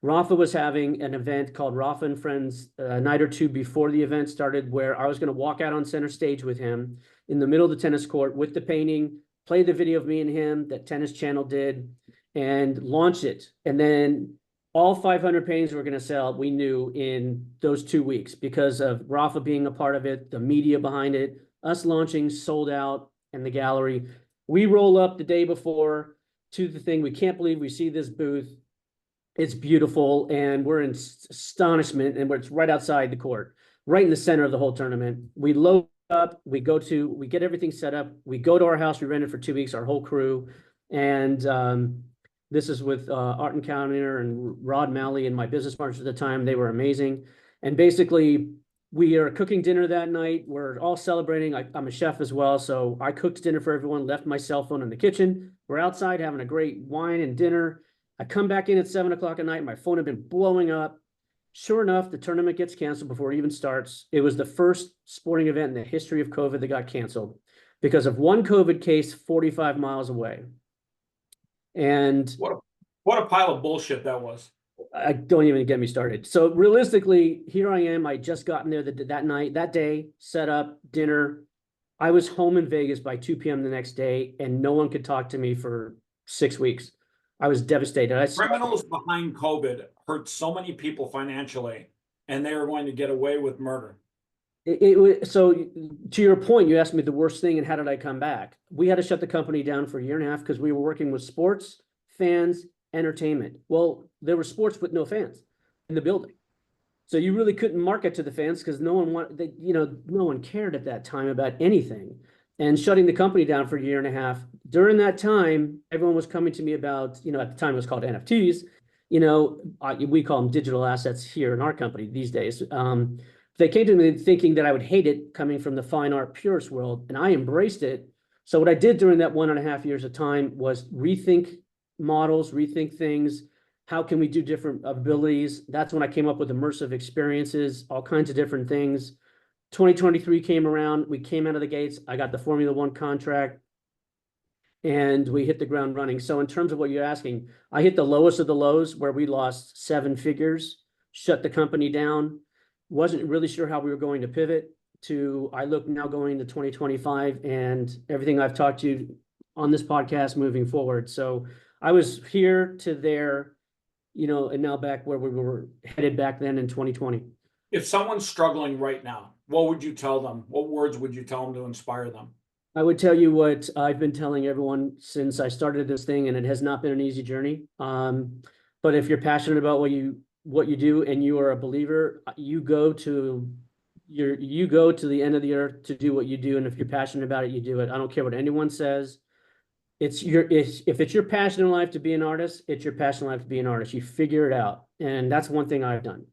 Rafa was having an event called Rafa and Friends a night or two before the event started, where I was going to walk out on center stage with him in the middle of the tennis court with the painting, play the video of me and him that Tennis Channel did, and launch it. And then all 500 paintings were going to sell, we knew, in those 2 weeks because of Rafa being a part of it, the media behind it, us launching, sold out, and the gallery. We roll up the day before to the thing. We can't believe we see this booth. It's beautiful, and we're in astonishment, and it's right outside the court, right in the center of the whole tournament. We load up, we get everything set up, we go to our house, we rented for 2 weeks, our whole crew, and this is with Art Encounter and Rod Malley and my business partners at the time. They were amazing. And basically, we are cooking dinner that night. We're all celebrating. I'm a chef as well, so I cooked dinner for everyone, left my cell phone in the kitchen. We're outside having a great wine and dinner. I come back in at 7 o'clock at night. My phone had been blowing up. Sure enough, the tournament gets canceled before it even starts. It was the first sporting event in the history of COVID that got canceled because of one COVID case 45 miles away. And
what a pile of bullshit that was.
I don't even get me started. So realistically, here I am. I just gotten there that day, set up dinner. I was home in Vegas by 2 p.m. the next day, and no one could talk to me for 6 weeks. I was devastated.
Criminals behind COVID hurt so many people financially, and they are going to get away with murder.
So to your point, you asked me the worst thing and how did I come back? We had to shut the company down for a year and a half because we were working with sports, fans, entertainment. Well, there were sports with no fans in the building. So you really couldn't market to the fans because no one cared at that time about anything. And shutting the company down for a year and a half. During that time, everyone was coming to me about, at the time it was called NFTs, we call them digital assets here in our company these days. They came to me thinking that I would hate it coming from the fine art purist world, and I embraced it. So what I did during that 1.5 years of time was rethink models, rethink things. How can we do different abilities? That's when I came up with immersive experiences, all kinds of different things. 2023 came around, we came out of the gates, I got the Formula One contract, and we hit the ground running. So in terms of what you're asking, I hit the lowest of the lows where we lost 7 figures, shut the company down, wasn't really sure how we were going to pivot to, I look now going to 2025 and everything I've talked to you on this podcast moving forward. So I was here to there, and now back where we were headed back then in 2020.
If someone's struggling right now, what would you tell them? What words would you tell them to inspire them?
I would tell you what I've been telling everyone since I started this thing, and it has not been an easy journey. But if you're passionate about what you do and you are a believer, you go to the end of the earth to do what you do. And if you're passionate about it, you do it. I don't care what anyone says. If it's your passion in life to be an artist, it's your passion in life to be an artist. You figure it out. And that's one thing I've done.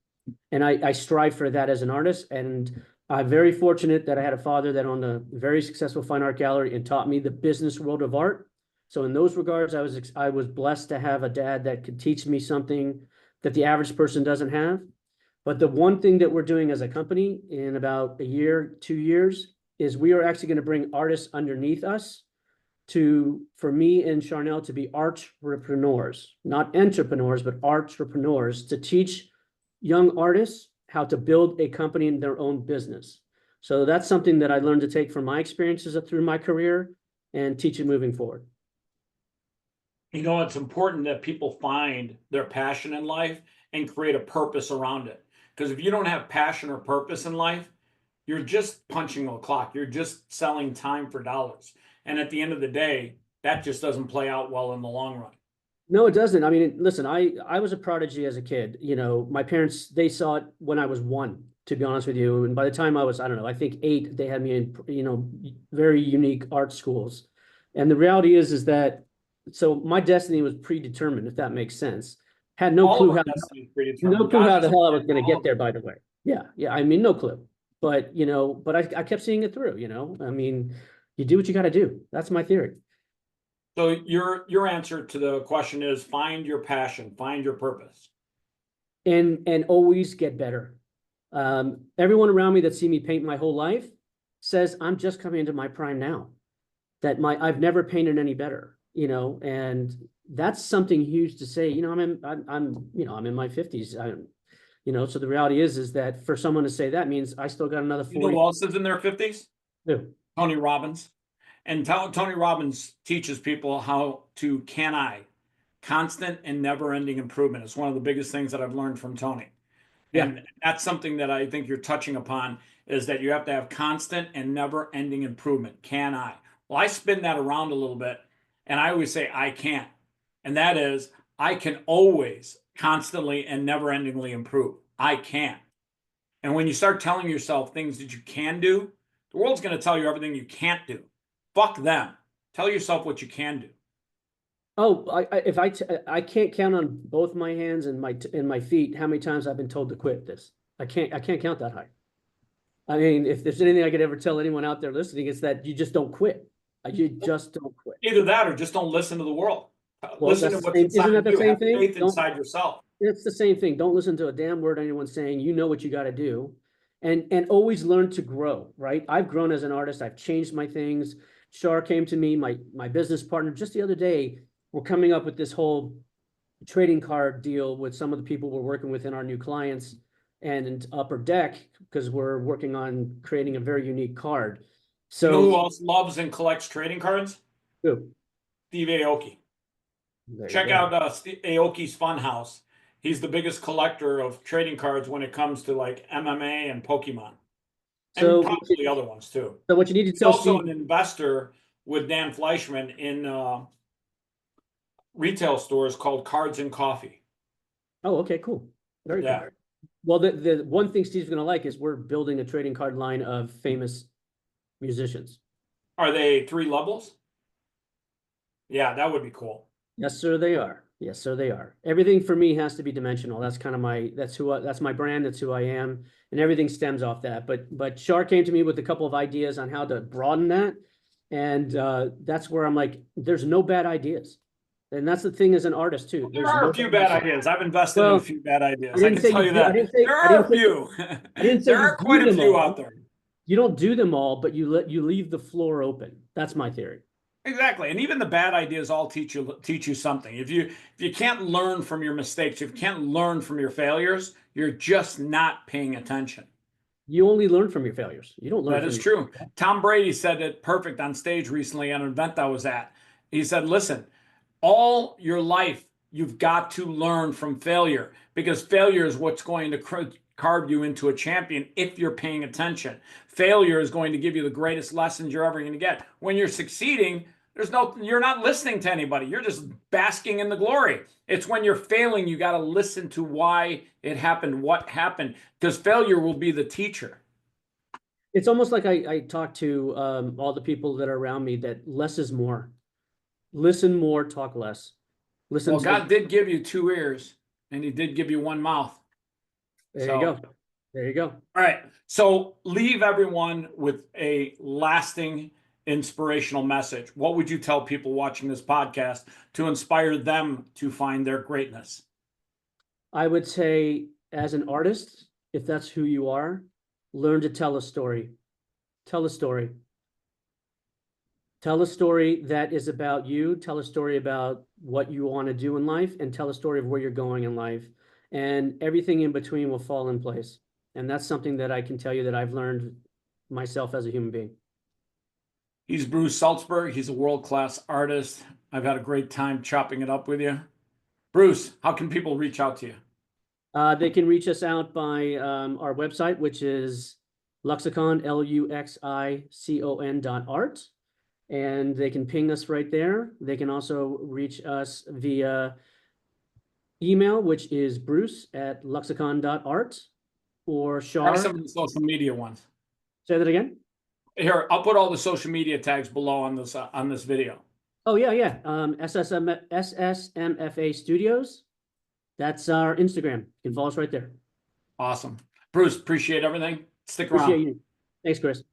And I strive for that as an artist. And I'm very fortunate that I had a father that owned a very successful fine art gallery and taught me the business world of art. So in those regards, I was blessed to have a dad that could teach me something that the average person doesn't have. But the one thing that we're doing as a company in about a year, 2 years, is we are actually going to bring artists underneath us for me and Charnel to be artrepreneurs, not entrepreneurs, but artrepreneurs, to teach young artists how to build a company in their own business. So that's something that I learned to take from my experiences through my career and teach it moving forward.
You know, it's important that people find their passion in life and create a purpose around it. Because if you don't have passion or purpose in life, you're just punching the clock. You're just selling time for dollars. And at the end of the day, that just doesn't play out well in the long run.
No, it doesn't. I mean, listen, I was a prodigy as a kid. You know, my parents, they saw it when I was 1, to be honest with you. And by the time I was, I don't know, I think 8, they had me in, you know, very unique art schools. And the reality is that, so my destiny was predetermined, if that makes sense. Had no
All
clue
of
how,
our destiny is
no
predetermined.
clue
God
how the
has a
hell I
plan
was going
for
to
all
get
of
there,
us.
by the way. Yeah, I mean, no clue. But, you know, but I kept seeing it through, you know, I mean, you do what you got to do. That's my theory.
So your answer to the question is find your passion, find your purpose.
And always get better. Everyone around me that see me paint my whole life says I'm just coming into my prime now. That I've never painted any better, you know, and that's something huge to say. You know, I'm in my 50s. You know, so the reality is that for someone to say that means I still got another
You know
40.
who else is in their 50s?
Who?
Tony Robbins. And Tony Robbins teaches people how to constant and never ending improvement. It's one of the biggest things that I've learned from Tony.
Yeah.
And that's something that I think you're touching upon is that you have to have constant and never ending improvement. Can I? Well, I spin that around a little bit and I always say I can't. And that is, I can always constantly and never endingly improve. I can. And when you start telling yourself things that you can do, the world's going to tell you everything you can't do. Fuck them. Tell yourself what you can do.
Oh, I can't count on both my hands and my feet how many times I've been told to quit this. I can't count that high. I mean, if there's anything I could ever tell anyone out there listening, it's that you just don't quit. You just don't quit.
Either that or just don't listen to the world.
Well,
Listen to
that's the
what's
same, isn't
inside
that
of
the
you.
same
Have
thing?
faith inside yourself.
It's the same thing. Don't listen to a damn word anyone's saying. You know what you got to do, and always learn to grow. Right? I've grown as an artist. I've changed my things. Shar came to me, my business partner, just the other day. We're coming up with this whole trading card deal with some of the people we're working with in our new clients and Upper Deck because we're working on creating a very unique card.
You know who
So,
else loves and collects trading cards?
ooh,
Steve Aoki.
there you
Check
go.
out Steve Aoki's Funhouse. He's the biggest collector of trading cards when it comes to like MMA and Pokemon, and
So,
probably other ones too.
so what you need to
He's
tell
also
Steve.
an investor with Dan Fleischman in retail stores called Cards and Coffee.
Oh, okay, cool. Very cool.
Yeah.
Well, the one thing Steve's going to like is we're building a trading card line of famous musicians.
Are they 3 levels? Yeah, that would be cool.
Yes, sir, they are. Yes, sir, they are. Everything for me has to be dimensional. That's kind of that's my brand. That's who I am, and everything stems off that. But Shar came to me with a couple of ideas on how to broaden that, and that's where I'm like, there's no bad ideas, and that's the thing as an artist too.
There
There's
are
no
a few
bad
bad ideas. I've invested in a
Well,
few bad
I
ideas. I
didn't
can
say
tell
you
you
do. I
that.
didn't say.
There
I
are
didn't
a
say.
few.
I didn't say
There
you
are
do
quite a
them
few
all.
out there.
You don't do them all, but you leave the floor open. That's my theory.
Exactly. And even the bad ideas all teach you something. If you can't learn from your mistakes, if you can't learn from your failures, you're just not paying attention.
You only learn from your failures. You don't learn
That
from
is
your.
true. Tom Brady said it perfect on stage recently at an event I was at. He said, listen, all your life, you've got to learn from failure because failure is what's going to carve you into a champion if you're paying attention. Failure is going to give you the greatest lessons you're ever going to get. When you're succeeding, you're not listening to anybody. You're just basking in the glory. It's when you're failing, you got to listen to why it happened, what happened, because failure will be the teacher.
It's almost like I talk to all the people that are around me that less is more. Listen more, talk less. Listen
Well,
to the.
God did give you 2 ears and he did give you 1 mouth.
There you
So
go. There you go.
All right. So leave everyone with a lasting inspirational message. What would you tell people watching this podcast to inspire them to find their greatness?
I would say, as an artist, if that's who you are, learn to tell a story. Tell a story. Tell a story that is about you. Tell a story about what you want to do in life, and tell a story of where you're going in life. And everything in between will fall in place. And that's something that I can tell you that I've learned myself as a human being.
He's Bruce Sulzberg. He's a world-class artist. I've had a great time chopping it up with you. Bruce, how can people reach out to you?
They can reach us out by our website, which is Luxicon, LUXICON.art. And they can ping us right there. They can also reach us via email, which is bruce@luxicon.art, or
Try
Shar.
some of the social media ones.
Say that again.
Here, I'll put all the social media tags below on this video.
Oh, yeah. SSMFA Studios. That's our Instagram. You can follow us right there.
Awesome. Bruce, appreciate everything. Stick
Appreciate
around.
you. Thanks, Chris.